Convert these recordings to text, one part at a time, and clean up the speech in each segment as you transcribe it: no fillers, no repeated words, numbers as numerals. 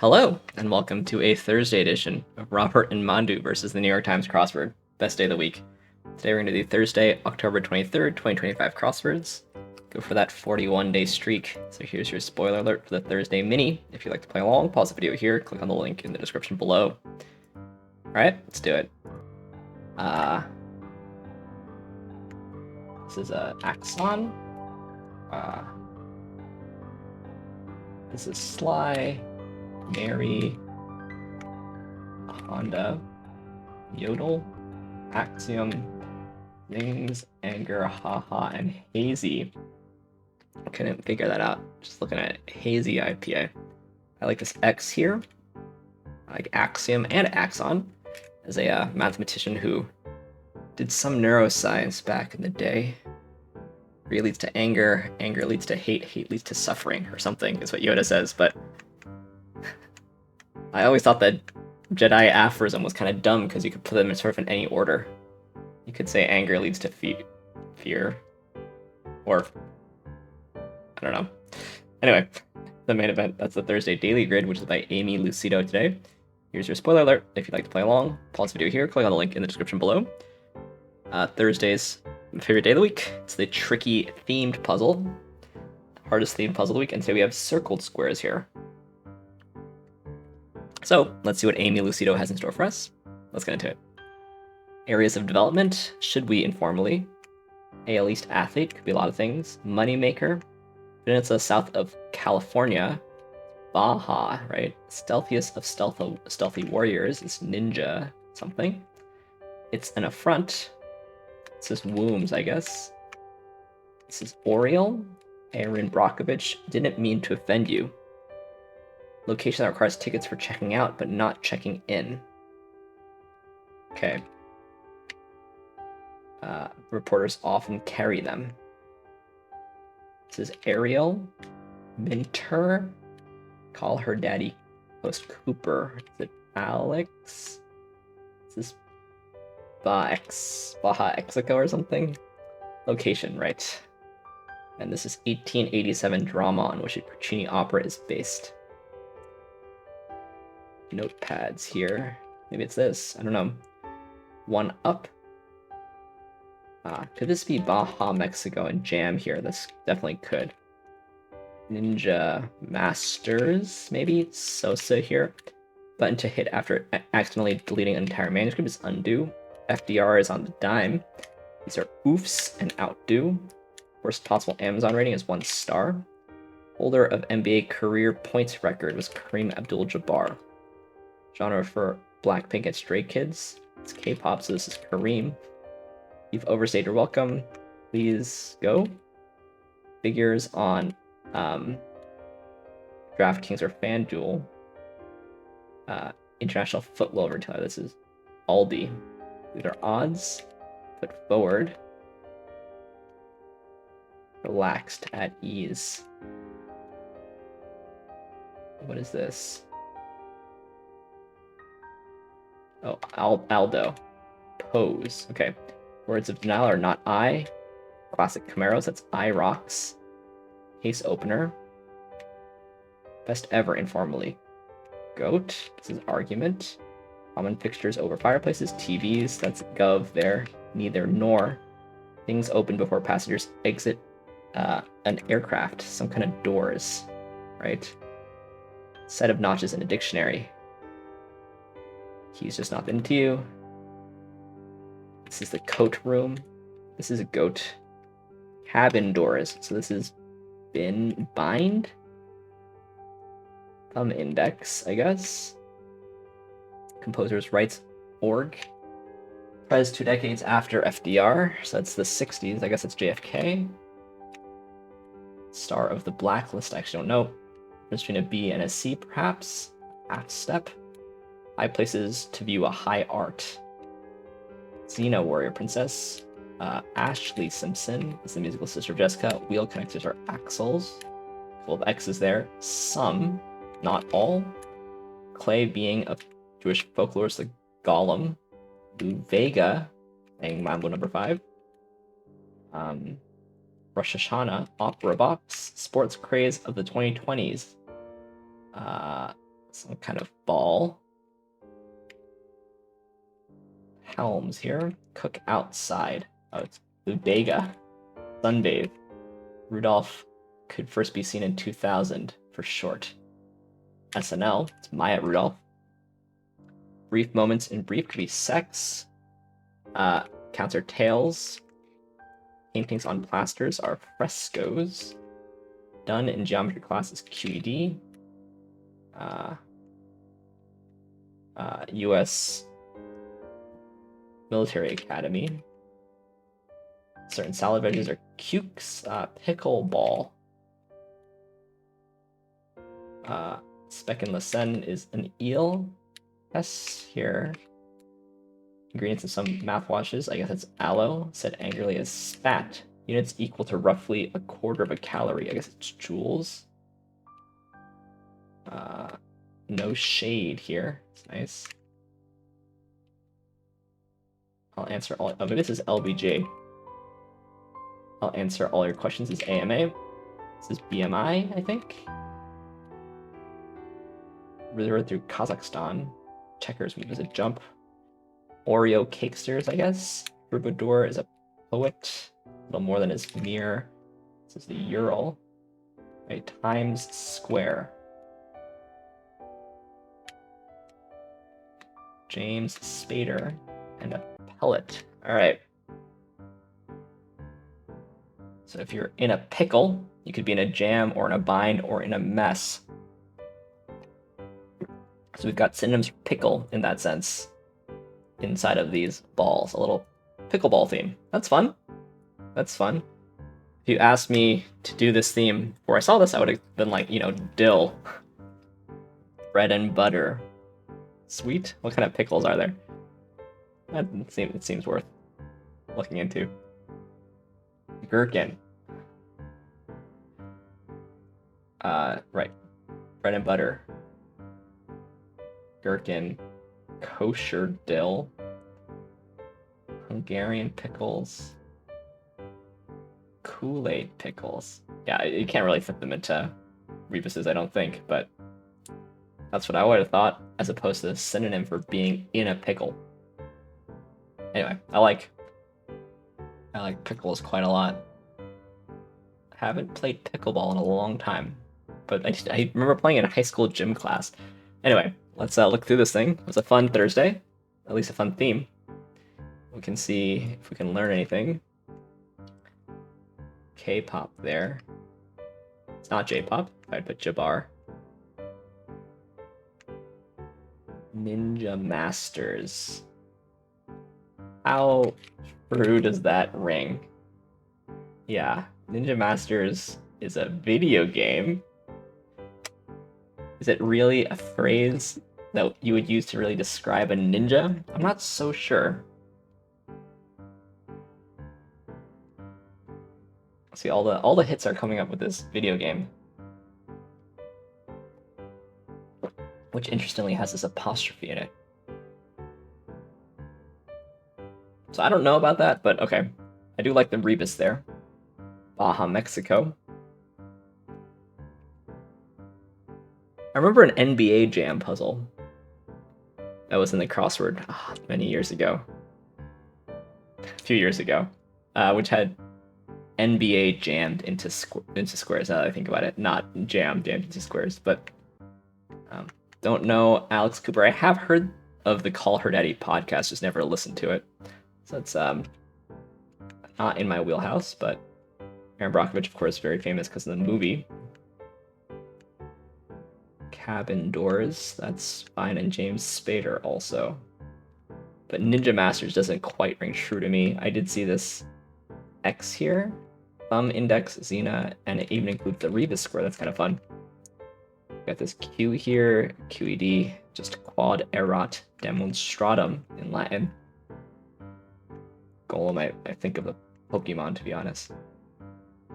Hello, and welcome to a Thursday edition of Robert and Mandu versus the New York Times Crossword. Best day of the week. Today we're going to do Thursday, October 23rd, 2025 crosswords. Go for that 41-day streak. So here's your spoiler alert for the Thursday mini. If you'd like to play along, pause the video here, click on the link in the description below. Alright, let's do it. This is Axon. This is Sly, Mary, Honda, Yodel, Axiom, Zings, Anger, Haha, and Hazy. Couldn't figure that out. Just looking at Hazy IPA. I like this X here. I like Axiom and Axon as a mathematician who did some neuroscience back in the day. Greed leads to anger, anger leads to hate, hate leads to suffering, or something, is what Yoda says, but I always thought that Jedi aphorism was kind of dumb because you could put them in sort of in any order. You could say anger leads to fear, or I don't know. Anyway, the main event, that's the Thursday Daily Grid, which is by Aimee Lucido today. Here's your spoiler alert. If you'd like to play along, pause the video here, click on the link in the description below. Thursday's favorite day of the week. It's the tricky themed puzzle. Hardest themed puzzle of the week, and today we have circled squares here. So, let's see what Aimee Lucido has in store for us. Let's get into it. Areas of development, should we informally? A least athlete, could be a lot of things. Moneymaker, peninsula south of California. Baja, right? Stealthiest of stealthy warriors is ninja something. It's an affront. It says wombs, I guess. This is Oriel. Aaron Brockovich, didn't mean to offend you. Location that requires tickets for checking out, but not checking in. Okay. Reporters often carry them. This is Ariel. Minter. Call her daddy Post Cooper. Is it Alex? This is Baja Exico or something? Location, right. And this is 1887 drama on which a Puccini opera is based. Notepads here. Maybe it's this. I don't know. One up. Could this be Baja, Mexico, and Jam here? This definitely could. Ninja Masters, maybe? Sosa here. Button to hit after accidentally deleting an entire manuscript is undo. FDR is on the dime. These are oofs and outdo. Worst possible Amazon rating is 1 star. Holder of NBA career points record was Kareem Abdul-Jabbar. Genre for Blackpink and Stray Kids. It's K-pop, so this is Kareem. You've overstayed your welcome. Please go. Figures on DraftKings or FanDuel. International Football Retailer. This is Aldi. These are odds. Put forward. Relaxed at ease. What is this? Oh, Aldo. Pose. Okay. Words of denial are not I. Classic Camaros, that's I rocks. Case opener. Best ever informally. Goat. This is argument. Common fixtures over fireplaces. TVs. That's gov there. Neither nor. Things open before passengers exit an aircraft. Some kind of doors. Right? Set of notches in a dictionary. He's just not into you. This is the coat room. This is a goat. Cabin doors. So this is bind. Thumb index, I guess. Composer's rights org. Prez 2 decades after FDR. So that's the 60s. I guess it's JFK. Star of the Blacklist. I actually don't know. Difference between a B and a C, perhaps. Half step. High places to view a high art. Xena Warrior Princess. Ashley Simpson is the musical sister of Jessica. Wheel connectors are axles. Full of X's there. Some, not all. Clay being of Jewish folklore is the Golem. Lou Vega, playing Mambo number 5. Rosh Hashanah, Opera Box, Sports Craze of the 2020s. some kind of ball. Helms here. Cook outside. Oh, it's bodega. Sunbathe. Rudolph could first be seen in 2000 for short. SNL. It's Maya Rudolph. Brief moments in brief could be sex. Counts are tails. Paintings on plasters are frescoes. Done in geometry class is QED. U.S. Military Academy. Certain salad veggies are cukes. Pickleball. Speck and Lassen is an eel. Yes, here. Ingredients in some mouthwashes. I guess it's aloe. Said angrily as spat. Units equal to roughly 1/4 of a calorie. I guess it's joules. No shade here. It's nice. I'll answer all. Oh, maybe this is LBJ. I'll answer all your questions. Is AMA. This is BMI, I think. River through Kazakhstan. Checkers was a jump. Oreo Cakesters, I guess. Troubadour is a poet. A little more than his mere. This is the Ural. Right, Times Square. James Spader. And a pellet. Alright. So if you're in a pickle, you could be in a jam or in a bind or in a mess. So we've got synonyms for pickle in that sense inside of these balls. A little pickleball theme. That's fun. That's fun. If you asked me to do this theme before I saw this, I would have been like, you know, dill. Bread and butter. Sweet? What kind of pickles are there? It seems worth looking into. Gherkin. Right. Bread and butter. Gherkin. Kosher dill. Hungarian pickles. Kool-Aid pickles. Yeah, you can't really fit them into rebuses, I don't think, but that's what I would have thought, as opposed to a synonym for being in a pickle. Anyway, I like pickles quite a lot. Haven't played pickleball in a long time, but I remember playing it in a high school gym class. Anyway, let's look through this thing. It was a fun Thursday, at least a fun theme. We can see if we can learn anything. K-pop there. It's not J-pop. I'd put Jabbar. Ninja Masters. How true does that ring? Yeah, Ninja Masters is a video game. Is it really a phrase that you would use to really describe a ninja? I'm not so sure. See, all the hits are coming up with this video game, which interestingly has this apostrophe in it. So I don't know about that, but okay. I do like the rebus there. Baja, Mexico. I remember an NBA Jam puzzle that was in the crossword many years ago. A few years ago. Which had NBA jammed into squares, now that I think about it. Not jammed into squares, but don't know Alex Cooper. I have heard of the Call Her Daddy podcast, just never listened to it. So it's not in my wheelhouse, but Aaron Brockovich, of course, very famous because of the movie. Cabin Doors, that's fine, and James Spader also. But Ninja Masters doesn't quite ring true to me. I did see this X here. Thumb, Index, Xena, and it even includes the rebus square. That's kind of fun. Got this Q here, QED, just quad erat demonstratum in Latin. Golem, I think of the Pokemon, to be honest.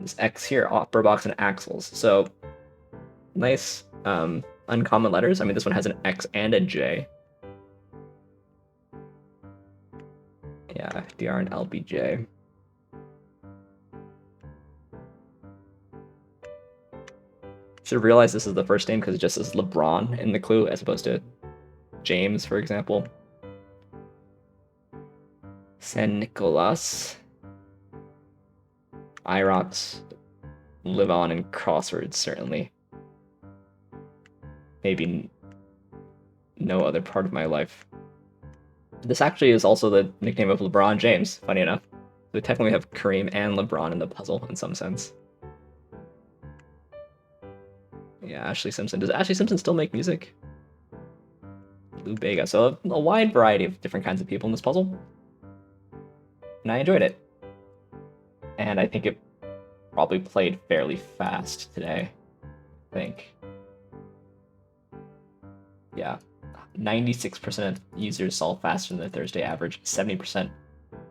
This X here, Opera Box and Axles. So, nice uncommon letters. I mean, this one has an X and a J. Yeah, FDR and LBJ. Should have realized this is the first name because it just says LeBron in the clue as opposed to James, for example. San Nicolas. IROX. Live on in crosswords, certainly. Maybe no other part of my life. This actually is also the nickname of LeBron James, funny enough. We technically have Kareem and LeBron in the puzzle in some sense. Yeah, Ashley Simpson. Does Ashley Simpson still make music? Lou Bega. So a wide variety of different kinds of people in this puzzle. And I enjoyed it. And I think it probably played fairly fast today. I think. Yeah. 96% of users solve faster than the Thursday average. 70%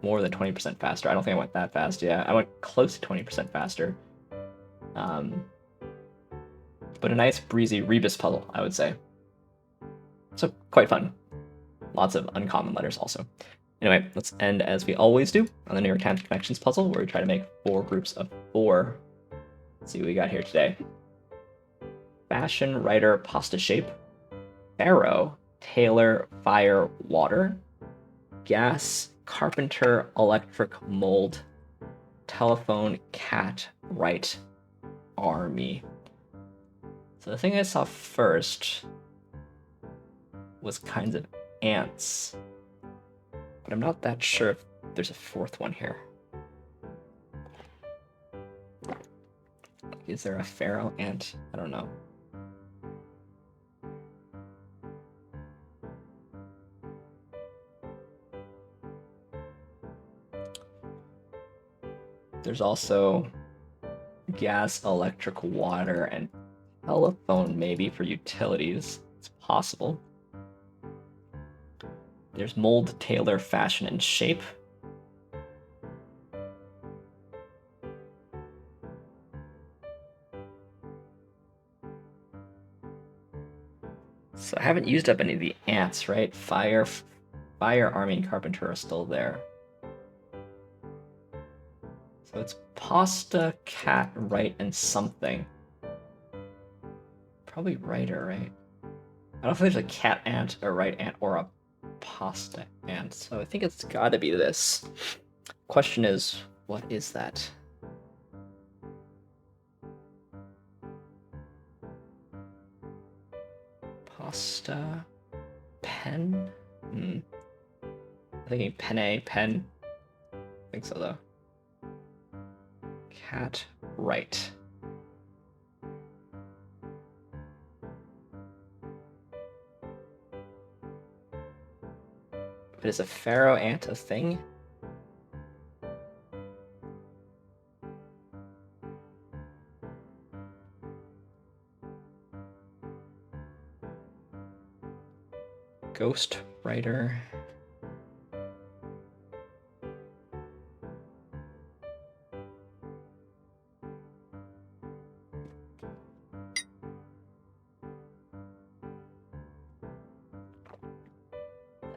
more than 20% faster. I don't think I went that fast. Yeah, I went close to 20% faster. But a nice breezy rebus puzzle, I would say. So quite fun. Lots of uncommon letters also. Anyway, let's end as we always do on the New York Times Connections puzzle, where we try to make 4 groups of 4. Let's see what we got here today. Fashion, writer, pasta shape. Pharaoh, tailor, fire, water. Gas, carpenter, electric, mold. Telephone, cat, right, army. So the thing I saw first was kinds of ants. But I'm not that sure if there's a 4th one here. Is there a pharaoh ant? I don't know. There's also gas, electric, water, and telephone maybe for utilities. It's possible. There's mold, tailor, fashion, and shape. So I haven't used up any of the ants, right? Fire, army, and carpenter are still there. So it's pasta, cat, right, and something. Probably writer, right? I don't think there's a cat ant, a right ant, or a pasta ant, so I think it's gotta be this. Question is, what is that? Pasta... pen? I'm thinking penne, pen. I think so, though. Cat, right. But is a pharaoh ant a thing? Ghost writer.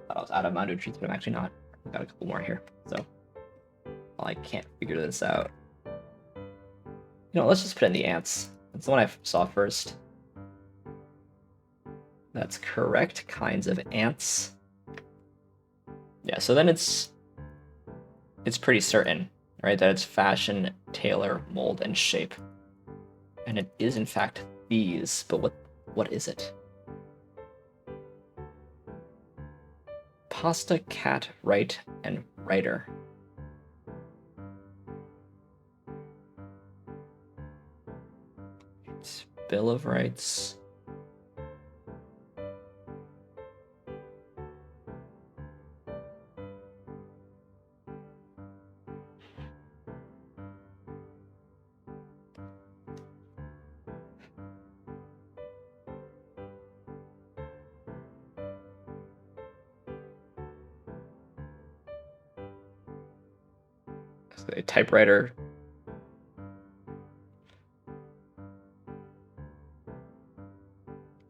I was out of Mountain Treats, but I'm actually not. I've got a couple more here, so I can't figure this out. You know, let's just put in the ants. That's the one I saw first. That's correct. Kinds of ants. Yeah, so then it's pretty certain, right, that it's fashion, tailor, mold, and shape. And it is in fact these, but what is it? Pasta, cat, right, and writer. It's Bill of Rights. A typewriter.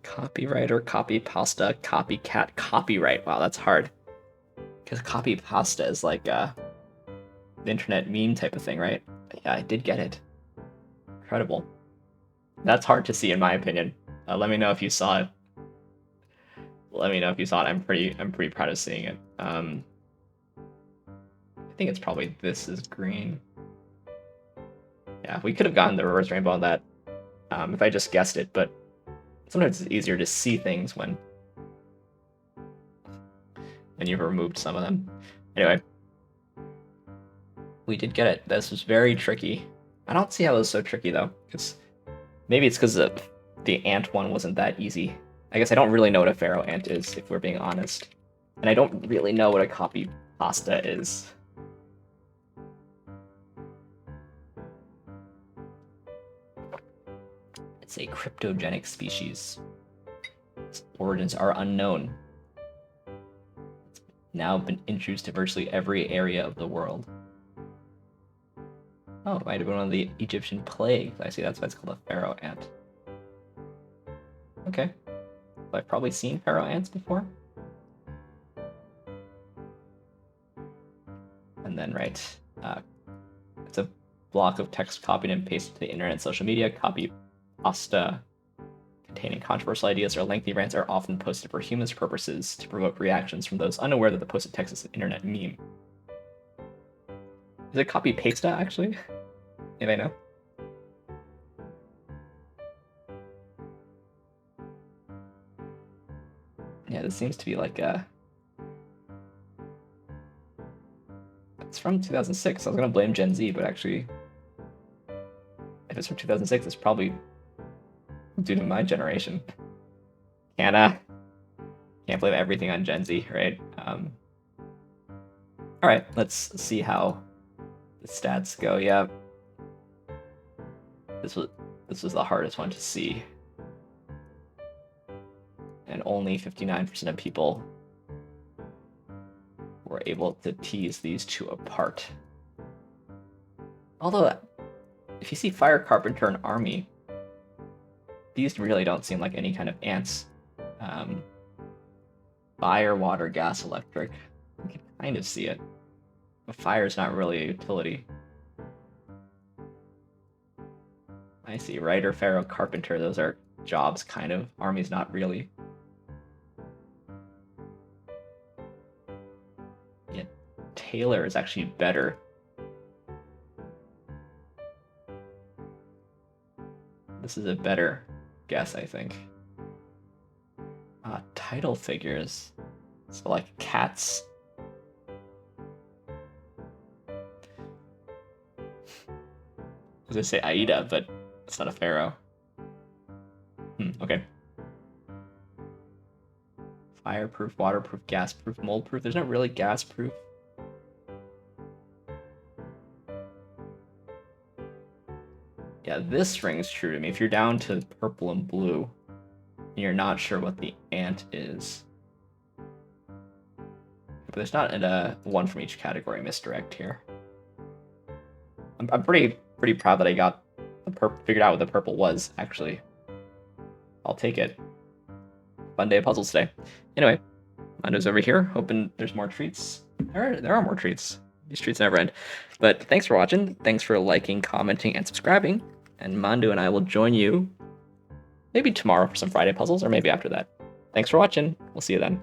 Copywriter, copy pasta, copycat, copyright. Wow, that's hard. Because copy pasta is like a internet meme type of thing, right? Yeah, I did get it. Incredible. That's hard to see in my opinion. Let me know if you saw it. Let me know if you saw it. I'm pretty proud of seeing it. I think it's probably this is green. Yeah, we could have gotten the reverse rainbow on that if I just guessed it, but sometimes it's easier to see things when you've removed some of them. Anyway, we did get it. This was very tricky. I don't see how it was so tricky though, because maybe it's because the ant one wasn't that easy. I guess I don't really know what a pharaoh ant is, if we're being honest. And I don't really know what a copy pasta is. It's a cryptogenic species. Its origins are unknown. It's now been introduced to virtually every area of the world. Oh, it might have been one of the Egyptian plagues. I see, that's why it's called a pharaoh ant. Okay. Well, I've probably seen pharaoh ants before. And then, right, it's a block of text copied and pasted to the internet and social media. Copy pasta containing controversial ideas or lengthy rants are often posted for humorous purposes to provoke reactions from those unaware that the posted text is an internet meme. Is it copy pasta actually? Anybody know? Yeah, this seems to be like a... It's from 2006. I was gonna blame Gen Z, but actually, if it's from 2006, it's probably due to my generation. Can't blame everything on Gen Z, right? All right, let's see how the stats go. Yeah, this was the hardest one to see, and only 59% of people were able to tease these two apart. Although, if you see fire, carpenter, and army, these really don't seem like any kind of ants. Fire, water, gas, electric. You can kind of see it. But fire is not really a utility. I see. Writer, pharaoh, carpenter, those are jobs, kind of. Army's not really. Yeah, tailor is actually better. This is a better guess, I think. Title figures. So like cats. I was gonna say Aida, but it's not a pharaoh. Okay. Fireproof, waterproof, gasproof, moldproof. There's not really gasproof. Yeah, this rings true to me. If you're down to purple and blue, and you're not sure what the ant is. But there's not a one from each category misdirect here. I'm pretty proud that I got figured out what the purple was, actually. I'll take it. Fun day of puzzles today. Anyway, Mando's over here, hoping there's more treats. There are more treats. These treats never end. But thanks for watching. Thanks for liking, commenting, and subscribing. And Mando and I will join you maybe tomorrow for some Friday puzzles, or maybe after that. Thanks for watching. We'll see you then.